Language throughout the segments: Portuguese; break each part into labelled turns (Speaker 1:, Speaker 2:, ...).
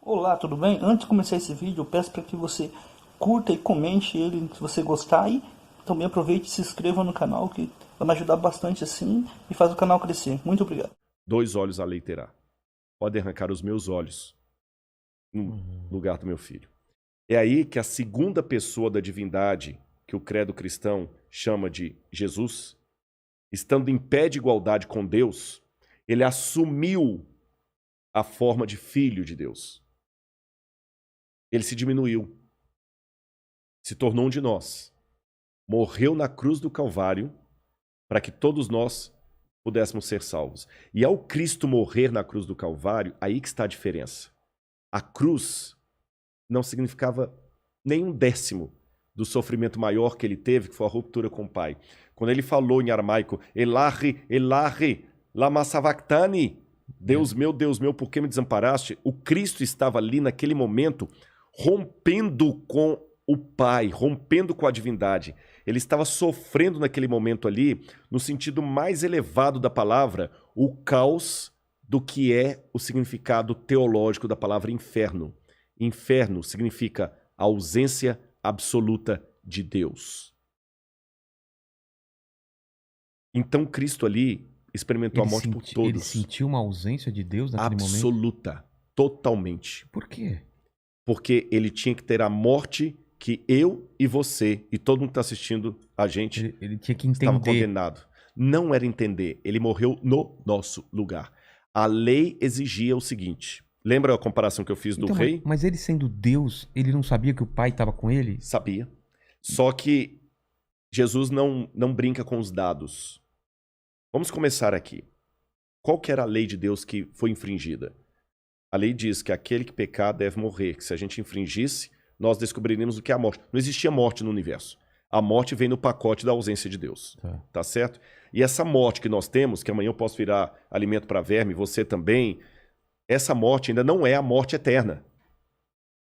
Speaker 1: Olá, tudo bem? Antes de começar esse vídeo, eu peço para que você curta e comente ele se você gostar e também aproveite e se inscreva no canal que vai me ajudar bastante assim e faz o canal crescer. Muito obrigado.
Speaker 2: 2 olhos a lei terá. Pode arrancar os meus olhos no lugar do meu filho. É aí que a segunda pessoa da divindade, que o credo cristão chama de Jesus, estando em pé de igualdade com Deus, ele assumiu a forma de filho de Deus. Ele se diminuiu, se tornou um de nós, morreu na cruz do Calvário para que todos nós pudéssemos ser salvos. E ao Cristo morrer na cruz do Calvário, aí que está a diferença. A cruz não significava nem um décimo do sofrimento maior que ele teve, que foi a ruptura com o Pai. Quando ele falou em aramaico, Elahi, Elahi, lama sabachthani, Deus meu, por que me desamparaste? O Cristo estava ali naquele momento rompendo com o Pai, rompendo com a divindade. Ele estava sofrendo naquele momento ali, no sentido mais elevado da palavra, o caos do que é o significado teológico da palavra inferno. Inferno significa a ausência absoluta de Deus. Então Cristo ali experimentou a morte por todos.
Speaker 3: Ele sentiu uma ausência de Deus naquele momento?
Speaker 2: Absoluta, totalmente.
Speaker 3: Por quê?
Speaker 2: Porque ele tinha que ter a morte que eu e você e todo mundo que está assistindo a gente
Speaker 3: Ele tinha que
Speaker 2: estava
Speaker 3: entender.
Speaker 2: condenado. Não era entender, ele morreu no nosso lugar. A lei exigia o seguinte. Lembra a comparação que eu fiz do
Speaker 3: Então,
Speaker 2: rei?
Speaker 3: mas ele sendo Deus, ele não sabia que o pai estava com ele?
Speaker 2: Sabia. Só que Jesus não brinca com os dados. Vamos começar aqui. Qual que era a lei de Deus que foi infringida? A lei diz que aquele que pecar deve morrer, que se a gente infringisse, nós descobriríamos o que é a morte. Não existia morte no universo. A morte vem no pacote da ausência de Deus. Tá certo? E essa morte que nós temos, que amanhã eu posso virar alimento para verme, você também, essa morte ainda não é a morte eterna.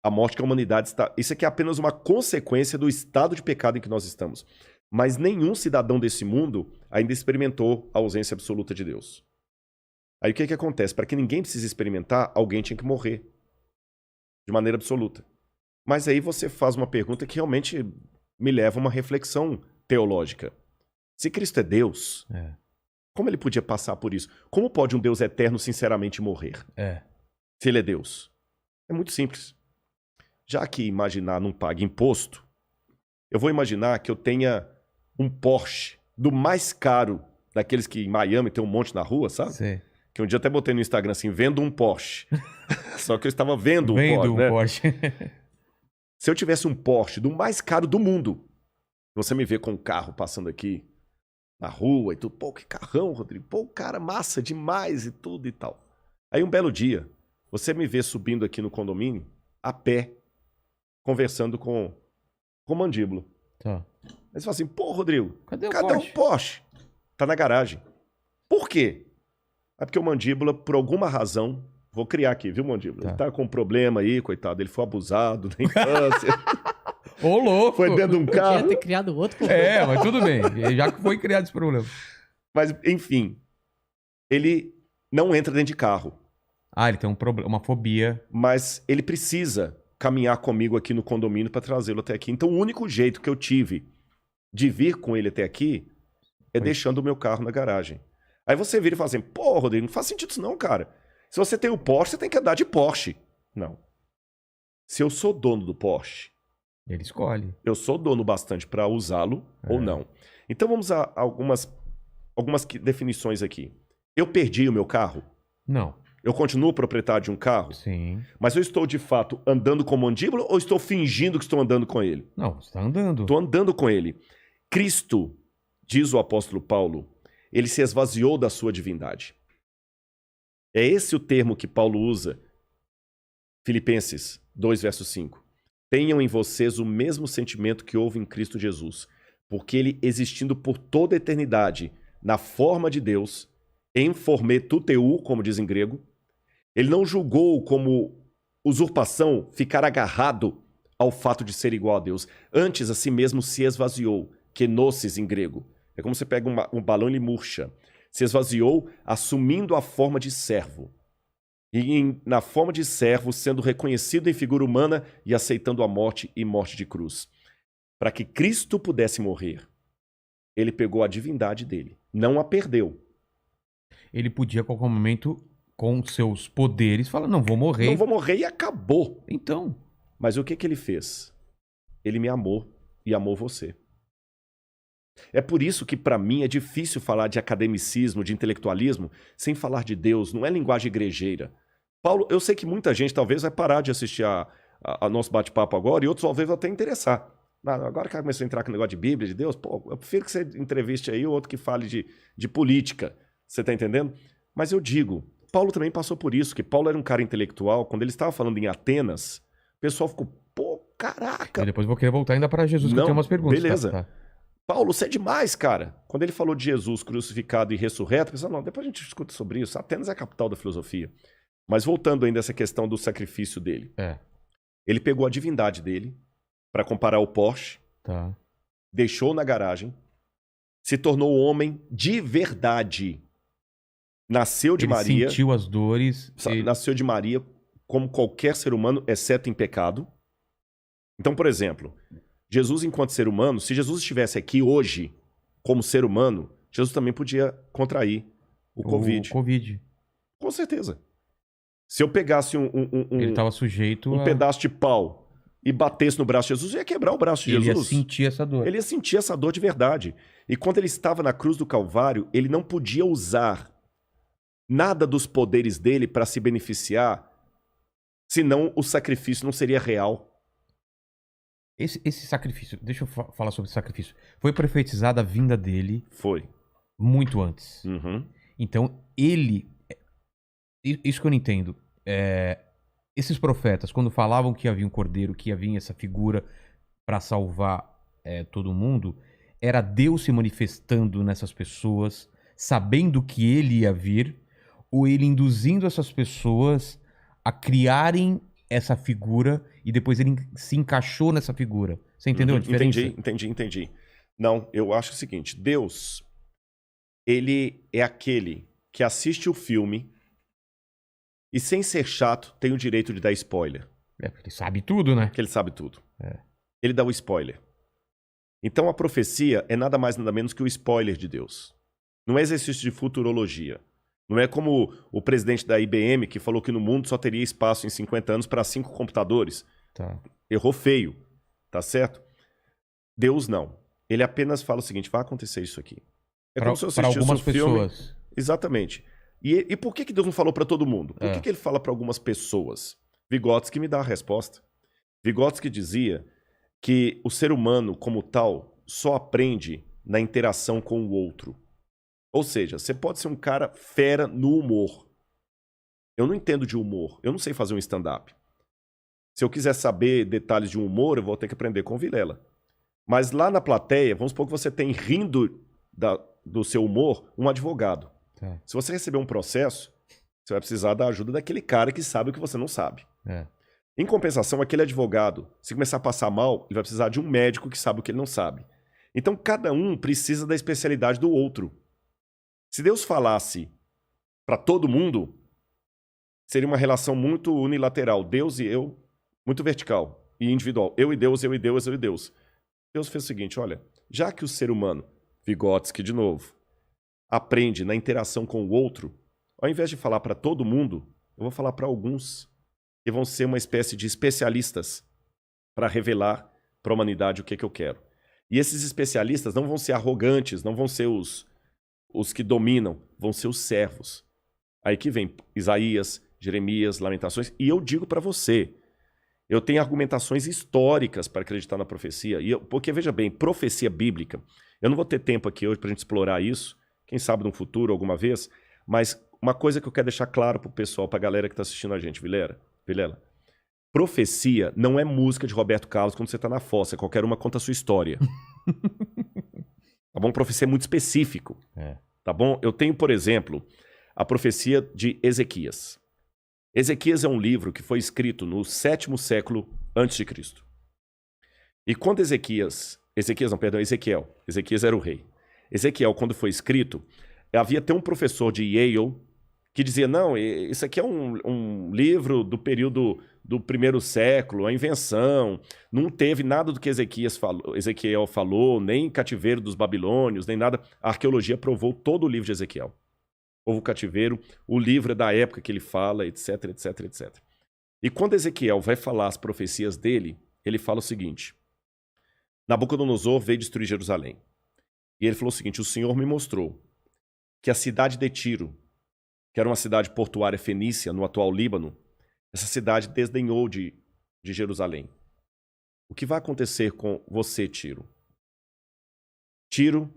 Speaker 2: A morte que a humanidade está... Isso aqui é apenas uma consequência do estado de pecado em que nós estamos. Mas nenhum cidadão desse mundo ainda experimentou a ausência absoluta de Deus. Aí o que acontece? Para que ninguém precise experimentar, alguém tinha que morrer. De maneira absoluta. Mas aí você faz uma pergunta que realmente me leva a uma reflexão teológica. Se Cristo é Deus, como ele podia passar por isso? Como pode um Deus eterno sinceramente morrer? Se ele é Deus? É muito simples. Já que imaginar não paga imposto, eu vou imaginar que eu tenha um Porsche do mais caro, daqueles que em Miami tem um monte na rua, sabe?
Speaker 3: Sim.
Speaker 2: Que um dia até botei no Instagram assim, vendo um Porsche. Só que eu estava vendo um Porsche, né? Se eu tivesse um Porsche do mais caro do mundo, você me vê com um carro passando aqui na rua e tudo, pô, que carrão, Rodrigo, pô, cara, massa demais e tudo e tal. Aí um belo dia, você me vê subindo aqui no condomínio, a pé, conversando com o Mandíbula.
Speaker 3: Tá.
Speaker 2: Aí você fala assim, pô, Rodrigo,
Speaker 3: Cadê
Speaker 2: o Porsche? Tá na garagem. Por quê? É porque o Mandíbula, por alguma razão, vou criar aqui, viu, Mandíbula?
Speaker 3: Tá.
Speaker 2: Ele tá com um problema aí, coitado, ele foi abusado na infância.
Speaker 3: Ô, louco!
Speaker 2: Foi dentro de um carro.
Speaker 4: Podia ter criado outro.
Speaker 3: Mas tudo bem. Já que foi criado esse problema.
Speaker 2: Mas, enfim, ele não entra dentro de carro.
Speaker 3: Ele tem um problema, uma fobia.
Speaker 2: Mas ele precisa caminhar comigo aqui no condomínio para trazê-lo até aqui. Então, o único jeito que eu tive de vir com ele até aqui é deixando o meu carro na garagem. Aí você vira e fala assim, pô, Rodrigo, não faz sentido isso não, cara. Se você tem o Porsche, você tem que andar de Porsche. Não. Se eu sou dono do Porsche,
Speaker 3: ele escolhe.
Speaker 2: Eu sou dono bastante para usá-lo ou não. Então vamos a algumas definições aqui. Eu perdi o meu carro?
Speaker 3: Não.
Speaker 2: Eu continuo proprietário de um carro?
Speaker 3: Sim.
Speaker 2: Mas eu estou, de fato, andando com o Mandíbula ou estou fingindo que estou andando com ele?
Speaker 3: Não, você está andando.
Speaker 2: Estou andando com ele. Cristo, diz o apóstolo Paulo, ele se esvaziou da sua divindade. É esse o termo que Paulo usa. Filipenses 2, verso 5. Tenham em vocês o mesmo sentimento que houve em Cristo Jesus, porque ele, existindo por toda a eternidade, na forma de Deus, em forme tuteu, como diz em grego, ele não julgou como usurpação ficar agarrado ao fato de ser igual a Deus. Antes, a si mesmo se esvaziou, kenosis em grego. É como você pega um balão e ele murcha. Se esvaziou, assumindo a forma de servo. na forma de servo, sendo reconhecido em figura humana e aceitando a morte e morte de cruz. Para que Cristo pudesse morrer, ele pegou a divindade dele, não a perdeu.
Speaker 3: Ele podia, a qualquer momento, com seus poderes, falar, não, vou morrer.
Speaker 2: Não vou morrer e acabou.
Speaker 3: Então,
Speaker 2: Mas o que ele fez? Ele me amou e amou você. É por isso que, para mim, é difícil falar de academicismo, de intelectualismo, sem falar de Deus. Não é linguagem igrejeira. Paulo, eu sei que muita gente talvez vai parar de assistir a nosso bate-papo agora e outros talvez vão até interessar. Agora que começou a entrar com o negócio de Bíblia, de Deus, pô, eu prefiro que você entreviste aí outro que fale de política. Você tá entendendo? Mas eu digo, Paulo também passou por isso, que Paulo era um cara intelectual. Quando ele estava falando em Atenas, o pessoal ficou, pô, caraca.
Speaker 3: e depois vou querer voltar ainda para Jesus, que
Speaker 2: Não,
Speaker 3: eu tenho umas perguntas.
Speaker 2: beleza.
Speaker 3: Tá?
Speaker 2: Paulo, você é demais, cara. Quando ele falou de Jesus crucificado e ressurreto, eu pensei, não, depois a gente discute sobre isso. Atenas é a capital da filosofia. Mas voltando ainda a essa questão do sacrifício dele. Ele pegou a divindade dele para comparar ao Porsche,
Speaker 3: Tá.
Speaker 2: deixou na garagem, se tornou homem de verdade. Nasceu de
Speaker 3: Ele
Speaker 2: Maria.
Speaker 3: sentiu as dores.
Speaker 2: Nasceu de Maria como qualquer ser humano, exceto em pecado. Então, por exemplo, Jesus enquanto ser humano, se Jesus estivesse aqui hoje como ser humano, Jesus também podia contrair o Covid.
Speaker 3: O Covid.
Speaker 2: Com certeza. Se eu pegasse
Speaker 3: Ele estava sujeito
Speaker 2: um pedaço de pau e batesse no braço de Jesus, ia quebrar o braço de
Speaker 3: Ele
Speaker 2: Jesus.
Speaker 3: ia sentir essa dor.
Speaker 2: Ele ia sentir essa dor de verdade. E quando ele estava na cruz do Calvário, ele não podia usar nada dos poderes dele para se beneficiar, senão o sacrifício não seria real.
Speaker 3: Esse sacrifício, deixa eu falar sobre esse sacrifício. Foi profetizada a vinda dele
Speaker 2: Foi.
Speaker 3: muito antes.
Speaker 2: Uhum.
Speaker 3: Então, isso que eu não entendo. Esses profetas, quando falavam que havia um cordeiro, que havia essa figura para salvar todo mundo, era Deus se manifestando nessas pessoas, sabendo que ele ia vir, ou ele induzindo essas pessoas a criarem essa figura e depois ele se encaixou nessa figura. Você entendeu a diferença?
Speaker 2: Entendi. Não, eu acho o seguinte, Deus, ele é aquele que assiste o filme e, sem ser chato, tem o direito de dar spoiler.
Speaker 3: Porque ele sabe tudo, né?
Speaker 2: Porque ele sabe tudo. Ele dá o spoiler. Então a profecia é nada mais nada menos que o spoiler de Deus. Não é exercício de futurologia. Não é como o presidente da IBM que falou que no mundo só teria espaço em 50 anos para 5 computadores.
Speaker 3: Tá.
Speaker 2: Errou feio, tá certo? Deus não. Ele apenas fala o seguinte, vai acontecer isso aqui. É como se eu
Speaker 3: Para
Speaker 2: assistisse
Speaker 3: algumas
Speaker 2: um filme.
Speaker 3: pessoas.
Speaker 2: Exatamente. E por que Deus não falou para todo mundo? Por que ele fala para algumas pessoas? Vygotsky me dá a resposta. Vygotsky dizia que o ser humano, como tal, só aprende na interação com o outro. Ou seja, você pode ser um cara fera no humor. Eu não entendo de humor. Eu não sei fazer um stand-up. Se eu quiser saber detalhes de um humor, eu vou ter que aprender com o Vilela. Mas lá na plateia, vamos supor que você tem rindo do seu humor um advogado.
Speaker 3: Tá.
Speaker 2: Se você receber um processo, você vai precisar da ajuda daquele cara que sabe o que você não sabe. Em compensação, aquele advogado, se começar a passar mal, ele vai precisar de um médico que sabe o que ele não sabe. Então, cada um precisa da especialidade do outro. Se Deus falasse para todo mundo, seria uma relação muito unilateral. Deus e eu, muito vertical e individual. Eu e Deus, eu e Deus, eu e Deus. Deus fez o seguinte, olha, já que o ser humano, Vygotsky de novo, aprende na interação com o outro, ao invés de falar para todo mundo, eu vou falar para alguns que vão ser uma espécie de especialistas para revelar para a humanidade o que eu quero. E esses especialistas não vão ser arrogantes, não vão ser os que dominam, vão ser os servos. Aí que vem Isaías, Jeremias, Lamentações, e eu digo para você, eu tenho argumentações históricas para acreditar na profecia, porque veja bem, profecia bíblica, eu não vou ter tempo aqui hoje para a gente explorar isso, quem sabe no futuro alguma vez, mas uma coisa que eu quero deixar claro para o pessoal, para a galera que está assistindo a gente, Vilela, profecia não é música de Roberto Carlos quando você está na fossa, qualquer uma conta a sua história. Tá bom? Profecia é muito específico. Tá bom? Eu tenho, por exemplo, a profecia de Ezequias. Ezequias é um livro que foi escrito no 7º século a.C. E quando Ezequias era o rei. Ezequiel, quando foi escrito, havia até um professor de Yale que dizia, não, isso aqui é um livro do período do primeiro século, a invenção, não teve nada do que Ezequiel falou, nem cativeiro dos babilônios, nem nada. A arqueologia provou todo o livro de Ezequiel. Houve o cativeiro, o livro é da época que ele fala, etc, etc, etc. E quando Ezequiel vai falar as profecias dele, ele fala o seguinte: Nabucodonosor veio destruir Jerusalém. E ele falou o seguinte: o Senhor me mostrou que a cidade de Tiro, que era uma cidade portuária fenícia no atual Líbano, essa cidade desdenhou de Jerusalém. O que vai acontecer com você, Tiro? Tiro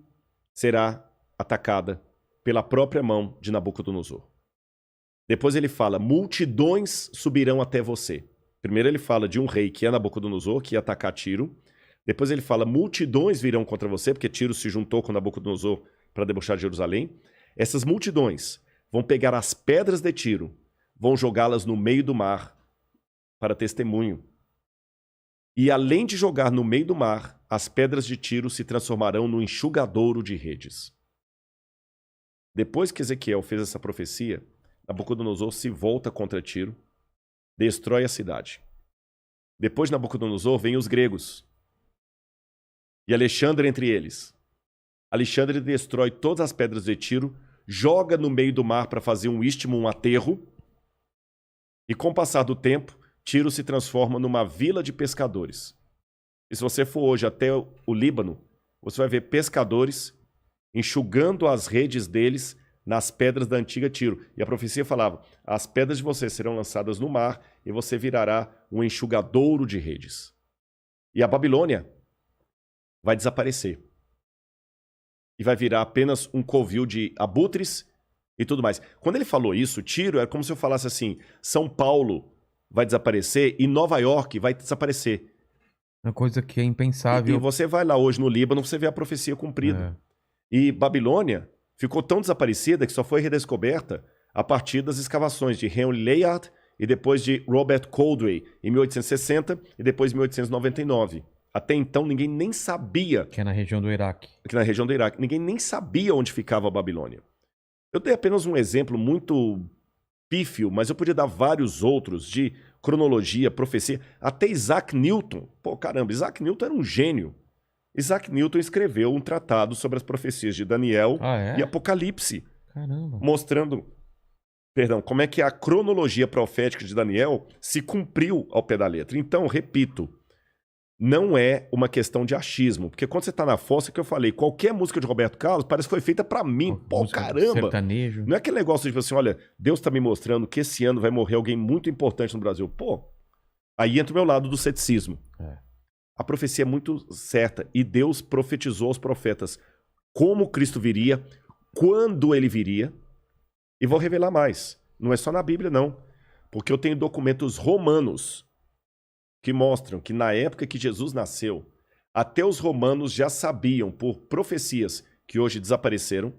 Speaker 2: será atacada pela própria mão de Nabucodonosor. Depois ele fala, multidões subirão até você. Primeiro ele fala de um rei que é Nabucodonosor, que ia atacar Tiro. Depois ele fala, multidões virão contra você, porque Tiro se juntou com Nabucodonosor para debochar de Jerusalém. Essas multidões vão pegar as pedras de Tiro, vão jogá-las no meio do mar para testemunho. E além de jogar no meio do mar, as pedras de Tiro se transformarão no enxugadouro de redes. Depois que Ezequiel fez essa profecia, Nabucodonosor se volta contra Tiro, destrói a cidade. Depois de Nabucodonosor vêm os gregos, e Alexandre entre eles. Alexandre destrói todas as pedras de Tiro, joga no meio do mar para fazer um istmo, um aterro, e com o passar do tempo, Tiro se transforma numa vila de pescadores. E se você for hoje até o Líbano, você vai ver pescadores enxugando as redes deles nas pedras da antiga Tiro. E a profecia falava, as pedras de você serão lançadas no mar e você virará um enxugadouro de redes. E a Babilônia vai desaparecer. E vai virar apenas um covil de abutres e tudo mais. Quando ele falou isso, Tiro era como se eu falasse assim, São Paulo vai desaparecer e Nova York vai desaparecer.
Speaker 3: Uma coisa que é impensável.
Speaker 2: E você vai lá hoje no Líbano, você vê a profecia cumprida. E Babilônia ficou tão desaparecida que só foi redescoberta a partir das escavações de Henry Layard e depois de Robert Coldway em 1860 e depois em 1899. Até então ninguém nem sabia...
Speaker 3: Que é na região do Iraque.
Speaker 2: Que na região do Iraque. Ninguém nem sabia onde ficava a Babilônia. Eu dei apenas um exemplo muito pífio, mas eu podia dar vários outros de cronologia, profecia. Até Isaac Newton. Pô, caramba, Isaac Newton era um gênio. Isaac Newton escreveu um tratado sobre as profecias de Daniel e Apocalipse.
Speaker 3: Caramba.
Speaker 2: Mostrando, como é que a cronologia profética de Daniel se cumpriu ao pé da letra. Então, repito, não é uma questão de achismo. Porque quando você tá na fossa, que eu falei, qualquer música de Roberto Carlos parece que foi feita pra mim. Pô, caramba!
Speaker 3: Sertanejo.
Speaker 2: Não é aquele negócio de tipo assim, olha, Deus tá me mostrando que esse ano vai morrer alguém muito importante no Brasil. Pô, aí entra o meu lado do ceticismo. A profecia é muito certa. E Deus profetizou aos profetas como Cristo viria, quando ele viria. E vou revelar mais. Não é só na Bíblia, não. Porque eu tenho documentos romanos que mostram que na época que Jesus nasceu, até os romanos já sabiam, por profecias que hoje desapareceram,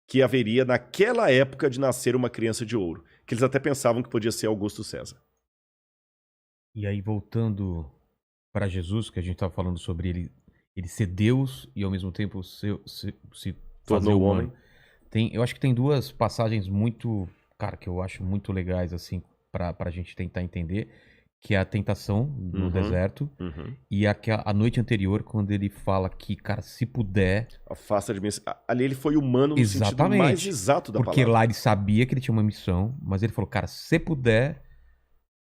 Speaker 2: que haveria naquela época de nascer uma criança de ouro. Que eles até pensavam que podia ser Augusto César.
Speaker 3: E aí, voltando para Jesus, que a gente estava falando sobre ele ser Deus e ao mesmo tempo se fazer
Speaker 2: Tornou
Speaker 3: humano.
Speaker 2: homem.
Speaker 3: Eu acho que tem duas passagens muito, cara, que eu acho muito legais, assim, para a gente tentar entender, que é a tentação no deserto e a noite anterior, quando ele fala que, cara, se puder...
Speaker 2: Afasta de mim. Ali ele foi humano no sentido mais exato da palavra.
Speaker 3: Porque lá ele sabia que ele tinha uma missão, mas ele falou, cara, se puder...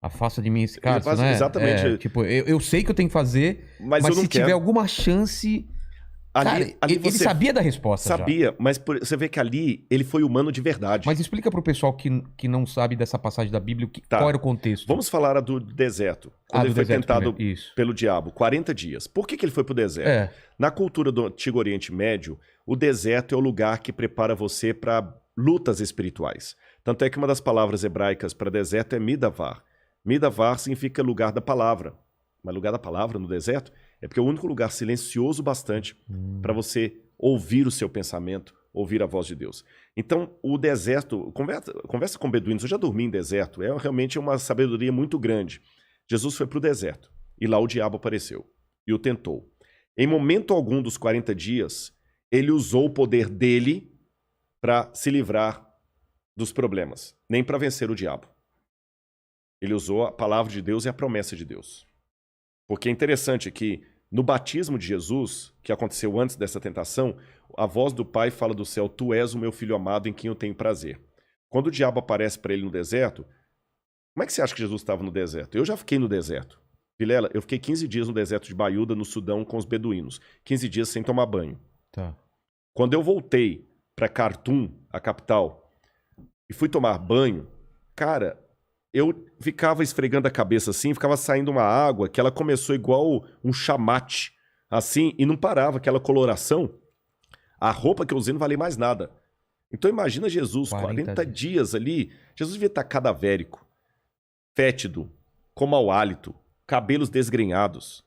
Speaker 3: Afasta de mim esse cara, né?
Speaker 2: Exatamente.
Speaker 3: Tipo, eu sei que eu tenho que fazer, mas se tiver alguma chance...
Speaker 2: Ali
Speaker 3: ele sabia da resposta.
Speaker 2: Sabia, mas você vê que ali ele foi humano de verdade.
Speaker 3: Mas explica pro pessoal que não sabe dessa passagem da Bíblia qual era o contexto.
Speaker 2: Vamos falar do deserto. Quando ele foi tentado pelo diabo, 40 dias. Por que ele foi pro deserto? Na cultura do Antigo Oriente Médio, o deserto é o lugar que prepara você para lutas espirituais. Tanto é que uma das palavras hebraicas para deserto é Midavar. Midavar significa lugar da palavra. Mas lugar da palavra no deserto é porque é o único lugar silencioso bastante para você ouvir o seu pensamento, ouvir a voz de Deus. Então, o deserto... Conversa com beduínos. Eu já dormi em deserto. É realmente uma sabedoria muito grande. Jesus foi para o deserto. E lá o diabo apareceu. E o tentou. Em momento algum dos 40 dias, ele usou o poder dele para se livrar dos problemas, nem para vencer o diabo. Ele usou a palavra de Deus e a promessa de Deus. Porque é interessante que no batismo de Jesus, que aconteceu antes dessa tentação, a voz do Pai fala do céu: tu és o meu filho amado em quem eu tenho prazer. Quando o diabo aparece para ele no deserto, como é que você acha que Jesus estava no deserto? Eu já fiquei no deserto. Vilela, eu fiquei 15 dias no deserto de Baiuda, no Sudão, com os beduínos. 15 dias sem tomar banho.
Speaker 3: Tá.
Speaker 2: Quando eu voltei para Khartoum, a capital, e fui tomar banho, cara, eu ficava esfregando a cabeça assim, ficava saindo uma água que ela começou igual um chamate, assim, e não parava, aquela coloração. A roupa que eu usei não valia mais nada. Então imagina Jesus, 40 dias ali, Jesus devia estar cadavérico, fétido, com mau hálito, cabelos desgrenhados.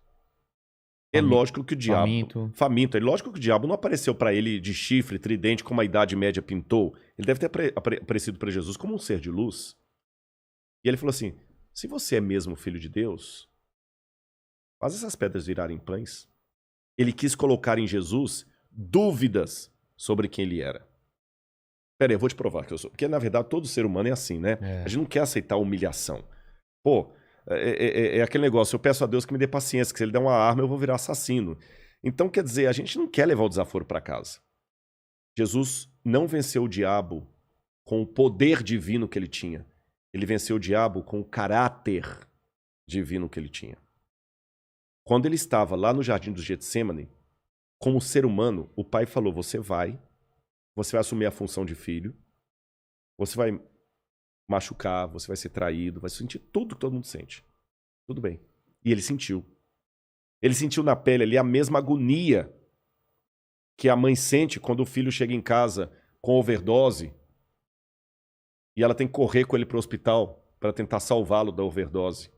Speaker 2: É lógico que o diabo... Faminto. É lógico que o diabo não apareceu para ele de chifre, tridente, como a Idade Média pintou. Ele deve ter aparecido para Jesus como um ser de luz. E ele falou assim: se você é mesmo filho de Deus, faz essas pedras virarem pães. Ele quis colocar em Jesus dúvidas sobre quem ele era. Pera aí, eu vou te provar que eu sou. Porque, na verdade, todo ser humano é assim, né? A gente não quer aceitar humilhação. Pô, é aquele negócio: eu peço a Deus que me dê paciência, que se ele der uma arma eu vou virar assassino. Então, quer dizer, a gente não quer levar o desaforo para casa. Jesus não venceu o diabo com o poder divino que ele tinha. Ele venceu o diabo com o caráter divino que ele tinha. Quando ele estava lá no jardim do Getsemane, como ser humano, o pai falou: você vai assumir a função de filho, você vai machucar, você vai ser traído, vai sentir tudo que todo mundo sente. Tudo bem. E ele sentiu. Ele sentiu na pele ali a mesma agonia que a mãe sente quando o filho chega em casa com overdose e ela tem que correr com ele para o hospital para tentar salvá-lo da overdose.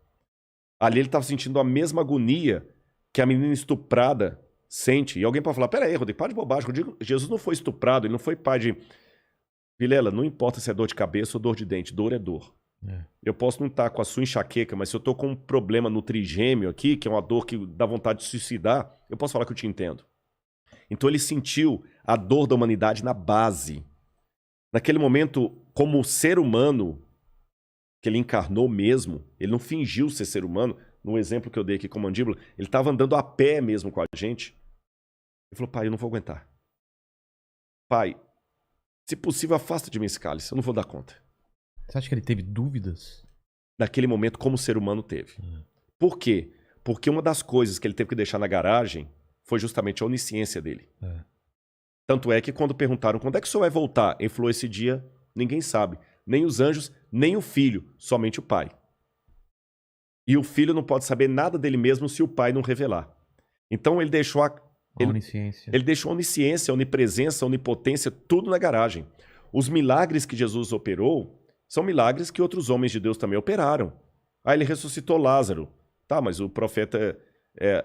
Speaker 2: Ali ele estava sentindo a mesma agonia que a menina estuprada sente. E alguém pode falar: pera aí, Rodrigo, para de bobagem. Jesus não foi estuprado, ele não foi pai de... Vilela, não importa se é dor de cabeça ou dor de dente, dor é dor. Eu posso não estar com a sua enxaqueca, mas se eu estou com um problema no trigêmeo aqui, que é uma dor que dá vontade de suicidar, eu posso falar que eu te entendo. Então ele sentiu a dor da humanidade na base. Naquele momento, como ser humano, que ele encarnou mesmo, ele não fingiu ser humano. No exemplo que eu dei aqui com a mandíbula, ele estava andando a pé mesmo com a gente. Ele falou: pai, eu não vou aguentar. Pai, se possível, afasta de mim esse cálice, eu não vou dar conta.
Speaker 3: Você acha que ele teve dúvidas?
Speaker 2: Naquele momento, como ser humano teve. Por quê? Porque uma das coisas que ele teve que deixar na garagem foi justamente a onisciência dele. Tanto é que quando perguntaram quando é que o senhor vai voltar, ele falou: esse dia ninguém sabe. Nem os anjos, nem o filho, somente o pai. E o filho não pode saber nada dele mesmo se o pai não revelar. Então ele deixou
Speaker 3: onisciência.
Speaker 2: Ele deixou a onisciência, a onipresença, a onipotência, tudo na garagem. Os milagres que Jesus operou são milagres que outros homens de Deus também operaram. Ele ressuscitou Lázaro. Tá, mas o profeta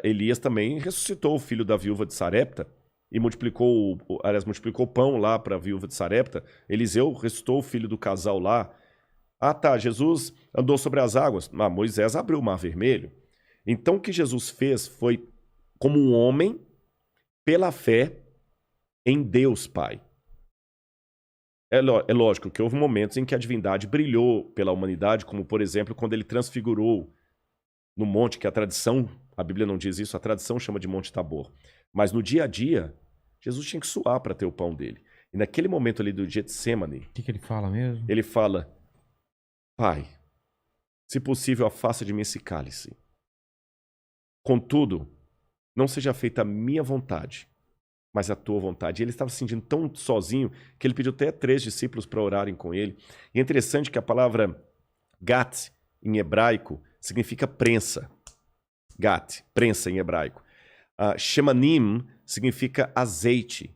Speaker 2: Elias também ressuscitou o filho da viúva de Sarepta e multiplicou o pão lá para a viúva de Sarepta. Eliseu ressuscitou o filho do casal lá. Ah, tá, Jesus andou sobre as águas. Moisés abriu o mar vermelho. Então o que Jesus fez foi como um homem pela fé em Deus Pai. É lógico que houve momentos em que a divindade brilhou pela humanidade, como por exemplo quando ele transfigurou no monte, que a tradição, a Bíblia não diz isso, a tradição chama de Monte Tabor. Mas no dia a dia, Jesus tinha que suar para ter o pão dele. E naquele momento ali do Getsemane...
Speaker 3: O que ele fala mesmo?
Speaker 2: Ele fala: pai, se possível, afasta de mim esse cálice. Contudo, não seja feita a minha vontade, mas a tua vontade. E ele estava se sentindo tão sozinho que ele pediu até 3 discípulos para orarem com ele. E é interessante que a palavra gat, em hebraico, significa prensa. Gat, prensa em hebraico. Shemanim significa azeite.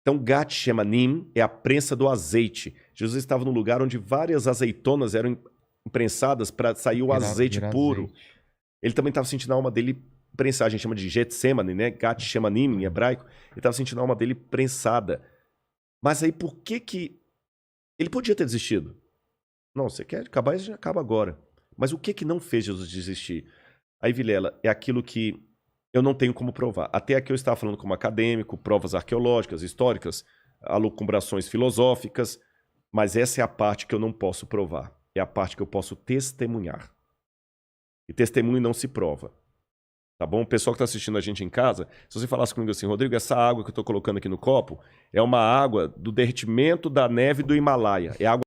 Speaker 2: Então, gat shemanim é a prensa do azeite. Jesus estava num lugar onde várias azeitonas eram imprensadas para sair o azeite puro. Ele também estava sentindo a alma dele prensada. A gente chama de Getsemane, né? Gat shemanim em hebraico. Ele estava sentindo a alma dele prensada. Mas aí por que ele podia ter desistido? Não, você quer acabar, já acaba agora. Mas o que não fez Jesus desistir? Aí, Vilela, é aquilo que eu não tenho como provar. Até aqui eu estava falando como acadêmico, provas arqueológicas, históricas, alucumbrações filosóficas, Mas essa é a parte que eu não posso provar. É a parte que eu posso testemunhar. E testemunho não se prova. Tá bom? O pessoal que está assistindo a gente em casa, se você falasse comigo assim, Rodrigo, essa água que eu estou colocando aqui no copo é uma água do derretimento da neve do Himalaia. É água